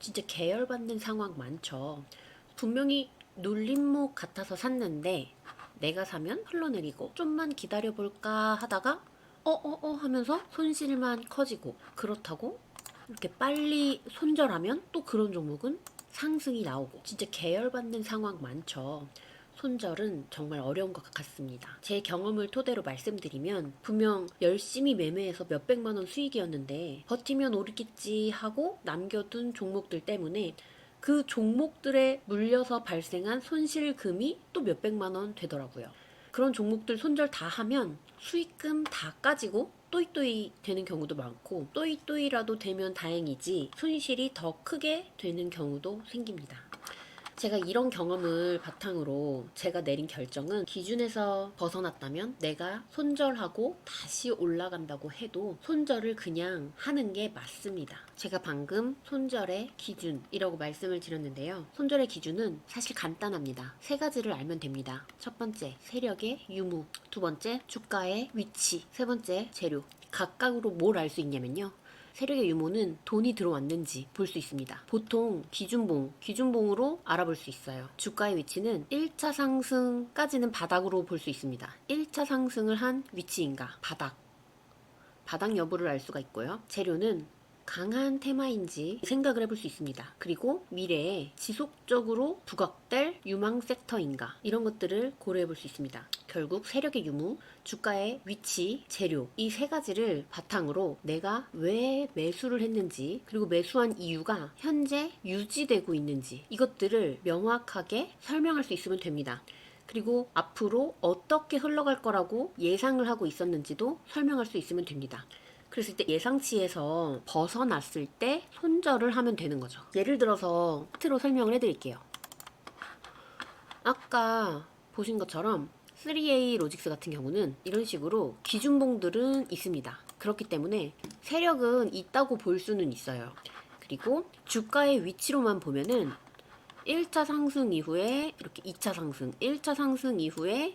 진짜 계열받는 상황 많죠. 분명히 눌림목 같아서 샀는데 내가 사면 흘러내리고 좀만 기다려볼까 하다가 하면서 손실만 커지고, 그렇다고 이렇게 빨리 손절하면 또 그런 종목은 상승이 나오고, 진짜 계열받는 상황 많죠. 손절은 정말 어려운 것 같습니다. 제 경험을 토대로 말씀드리면, 분명 열심히 매매해서 몇백만 원 수익이었는데 버티면 오르겠지 하고 남겨둔 종목들 때문에 그 종목들에 물려서 발생한 손실금이 또 몇백만 원 되더라고요. 그런 종목들 손절 다 하면 수익금 다 까지고 또이또이 되는 경우도 많고, 또이또이라도 되면 다행이지 손실이 더 크게 되는 경우도 생깁니다. 제가 이런 경험을 바탕으로 제가 내린 결정은, 기준에서 벗어났다면 내가 손절하고 다시 올라간다고 해도 손절을 그냥 하는 게 맞습니다. 제가 방금 손절의 기준이라고 말씀을 드렸는데요. 손절의 기준은 사실 간단합니다. 세 가지를 알면 됩니다. 첫 번째, 세력의 유무. 두 번째, 주가의 위치. 세 번째, 재료. 각각으로 뭘 알 수 있냐면요. 세력의 유무는 돈이 들어왔는지 볼 수 있습니다. 보통 기준봉으로 알아볼 수 있어요. 주가의 위치는 1차 상승까지는 바닥으로 볼 수 있습니다. 1차 상승을 한 위치인가, 바닥 여부를 알 수가 있고요. 재료는 강한 테마인지 생각을 해볼 수 있습니다. 그리고 미래에 지속적으로 부각될 유망 섹터인가, 이런 것들을 고려해 볼 수 있습니다. 결국 세력의 유무, 주가의 위치, 재료, 이 세 가지를 바탕으로 내가 왜 매수를 했는지, 그리고 매수한 이유가 현재 유지되고 있는지, 이것들을 명확하게 설명할 수 있으면 됩니다. 그리고 앞으로 어떻게 흘러갈 거라고 예상을 하고 있었는지도 설명할 수 있으면 됩니다. 그랬을 때 예상치에서 벗어났을 때 손절을 하면 되는 거죠. 예를 들어서 차트로 설명을 해드릴게요. 아까 보신 것처럼 3A 로직스 같은 경우는 이런 식으로 기준봉들은 있습니다. 그렇기 때문에 세력은 있다고 볼 수는 있어요. 그리고 주가의 위치로만 보면은 1차 상승 이후에 이렇게 2차 상승, 1차 상승 이후에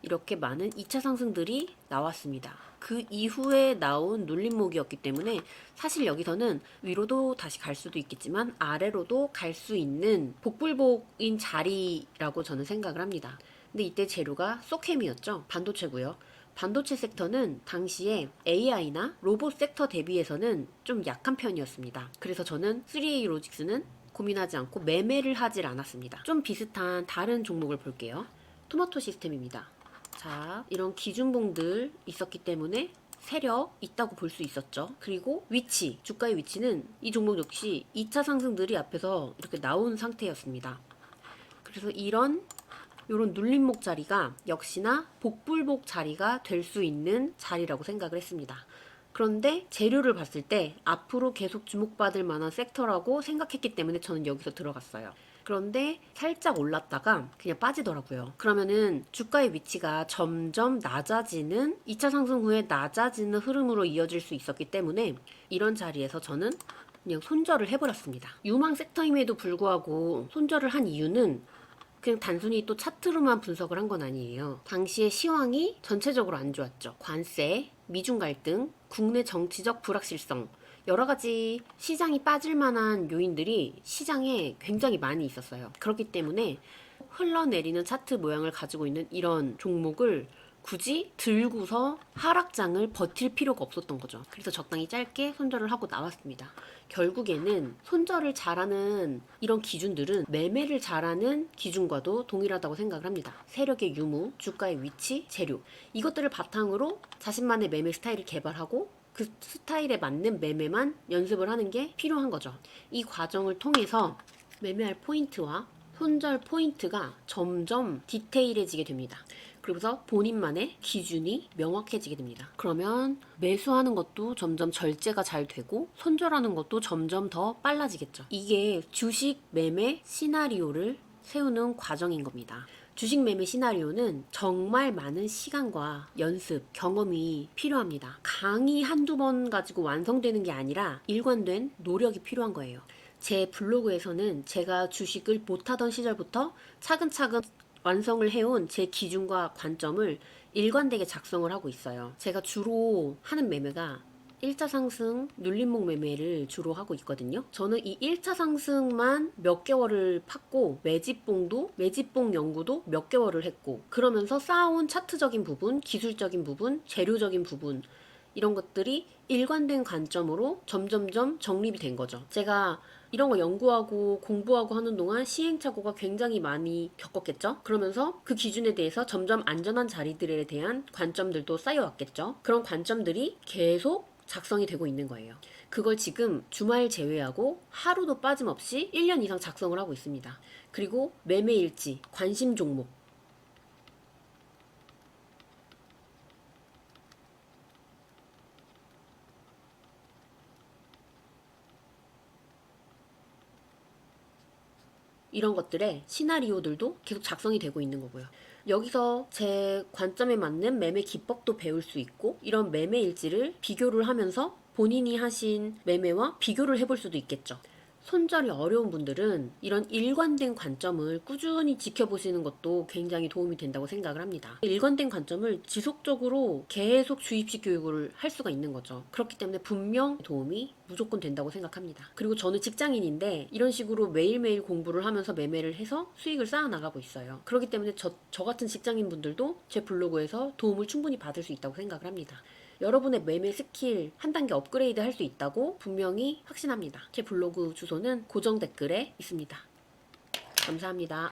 이렇게 많은 2차 상승들이 나왔습니다. 그 이후에 나온 눌림목이었기 때문에 사실 여기서는 위로도 다시 갈 수도 있겠지만 아래로도 갈 수 있는 복불복인 자리라고 저는 생각을 합니다. 근데 이때 재료가 소캠이었죠. 반도체고요. 반도체 섹터는 당시에 AI나 로봇 섹터 대비해서는 좀 약한 편이었습니다. 그래서 저는 3A 로직스는 고민하지 않고 매매를 하질 않았습니다. 좀 비슷한 다른 종목을 볼게요. 토마토 시스템입니다. 자, 이런 기준봉들 있었기 때문에 세력 있다고 볼 수 있었죠. 그리고 위치, 주가의 위치는 이 종목 역시 2차 상승들이 앞에서 이렇게 나온 상태였습니다. 그래서 요런 눌림목 자리가 역시나 복불복 자리가 될 수 있는 자리라고 생각을 했습니다. 그런데 재료를 봤을 때 앞으로 계속 주목받을 만한 섹터라고 생각했기 때문에 저는 여기서 들어갔어요. 그런데 살짝 올랐다가 그냥 빠지더라고요. 그러면은 주가의 위치가 점점 낮아지는, 2차 상승 후에 낮아지는 흐름으로 이어질 수 있었기 때문에 이런 자리에서 저는 그냥 손절을 해버렸습니다. 유망 섹터임에도 불구하고 손절을 한 이유는 그냥 단순히 또 차트로만 분석을 한 건 아니에요. 당시에 시황이 전체적으로 안 좋았죠. 관세, 미중 갈등, 국내 정치적 불확실성, 여러 가지 시장이 빠질 만한 요인들이 시장에 굉장히 많이 있었어요. 그렇기 때문에 흘러내리는 차트 모양을 가지고 있는 이런 종목을 굳이 들고서 하락장을 버틸 필요가 없었던 거죠. 그래서 적당히 짧게 손절을 하고 나왔습니다. 결국에는 손절을 잘하는 이런 기준들은 매매를 잘하는 기준과도 동일하다고 생각을 합니다. 세력의 유무, 주가의 위치, 재료, 이것들을 바탕으로 자신만의 매매 스타일을 개발하고 그 스타일에 맞는 매매만 연습을 하는 게 필요한 거죠. 이 과정을 통해서 매매할 포인트와 손절 포인트가 점점 디테일해지게 됩니다. 그러면서 본인만의 기준이 명확해지게 됩니다. 그러면 매수하는 것도 점점 절제가 잘 되고 손절하는 것도 점점 더 빨라지겠죠. 이게 주식 매매 시나리오를 세우는 과정인 겁니다. 주식 매매 시나리오는 정말 많은 시간과 연습, 경험이 필요합니다. 강의 한두 번 가지고 완성되는 게 아니라 일관된 노력이 필요한 거예요. 제 블로그에서는 제가 주식을 못하던 시절부터 차근차근 완성을 해온 제 기준과 관점을 일관되게 작성을 하고 있어요. 제가 주로 하는 매매가 1차 상승, 눌림목 매매를 주로 하고 있거든요. 저는 이 1차 상승만 몇 개월을 팠고 매집봉 연구도 몇 개월을 했고 그러면서 쌓아온 차트적인 부분, 기술적인 부분, 재료적인 부분 이런 것들이 일관된 관점으로 점점점 정립이 된 거죠. 제가 이런 거 연구하고 공부하고 하는 동안 시행착오가 굉장히 많이 겪었겠죠? 그러면서 그 기준에 대해서 점점 안전한 자리들에 대한 관점들도 쌓여왔겠죠? 그런 관점들이 계속 작성이 되고 있는 거예요. 그걸 지금 주말 제외하고 하루도 빠짐없이 1년 이상 작성을 하고 있습니다. 그리고 매매일지, 관심 종목, 이런 것들의 시나리오들도 계속 작성이 되고 있는 거고요. 여기서 제 관점에 맞는 매매 기법도 배울 수 있고 이런 매매 일지를 비교를 하면서 본인이 하신 매매와 비교를 해볼 수도 있겠죠. 손절이 어려운 분들은 이런 일관된 관점을 꾸준히 지켜보시는 것도 굉장히 도움이 된다고 생각을 합니다. 일관된 관점을 지속적으로 계속 주입식 교육을 할 수가 있는 거죠. 그렇기 때문에 분명 도움이 무조건 된다고 생각합니다. 그리고 저는 직장인인데 이런 식으로 매일매일 공부를 하면서 매매를 해서 수익을 쌓아 나가고 있어요. 그렇기 때문에 저 같은 직장인 분들도 제 블로그에서 도움을 충분히 받을 수 있다고 생각을 합니다. 여러분의 매매 스킬 한 단계 업그레이드 할 수 있다고 분명히 확신합니다. 제 블로그 주소는 고정 댓글에 있습니다. 감사합니다.